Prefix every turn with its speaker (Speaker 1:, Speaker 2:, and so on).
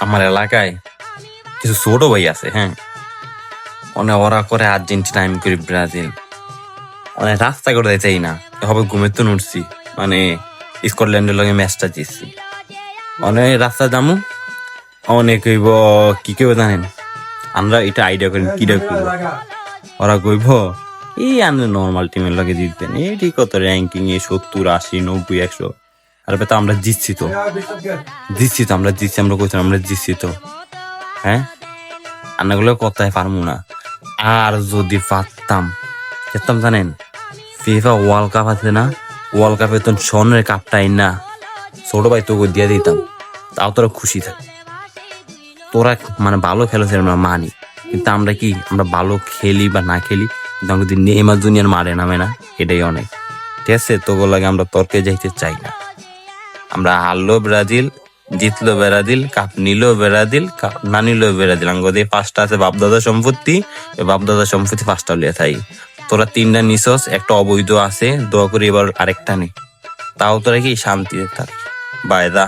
Speaker 1: আমার এলাকায় কিছু ছোট ভাই আছে, হ্যাঁ, ওরা করে আর্জেন্টিনা, আমি করি ব্রাজিল। রাস্তা করে যাইতেই না, হবে ঘুমের তো উঠছি, স্কটল্যান্ডের লগে ম্যাচটা জিতছি। রাস্তা যামু, অনেক কইব কি কইব জানেন, আমরা এটা আইডিয়া করি কিটা কইব, ওরা কইব এই আমরা নর্মাল টিমের লগে জিতবেন, এটি কত র্যাঙ্কিং এ 70, 80, 90, 100। আর তো আমরা জিতছি তো, আমরা কইছিলাম আমরা জিতছি তো, হ্যাঁ, আন্নাগুলো কথায় পারবো না। আর যদি পারতাম জানেন, ফিফা ওয়ার্ল্ড কাপ আছে না, ওয়ার্ল্ড কাপে তো স্বর্ণের কাপটাই না ছোট ভাই তোকে দিয়ে দিতাম, তাও তোরা খুশি থাক। তোরা ভালো খেলেছে আমরা মানি, কিন্তু আমরা ভালো খেলি বা না খেলি, কিন্তু আমাকে যদি নেইমার জুনিয়র মারে নামে না, এটাই অনেক। ঠিক আছে, তোগুলো লাগে আমরা তর্কে যাইতে চাই না। আমরা হারলো ব্রাজিল, জিতলো ব্রাজিল, কাপ নিলো ব্রাজিল, কাপ না নিলো ব্রাজিল, আমাদের 5টা আছে বাপদাদা সম্পত্তি, বাপদাদা সম্পত্তি 5টা লিয়ে থাই। তোরা 3টা নিছস, একটা অবৈধ আছে, দোয়া করি এবার আরেকটা নেই, তাও তোরা কি শান্তিতে থাক। বায়দা।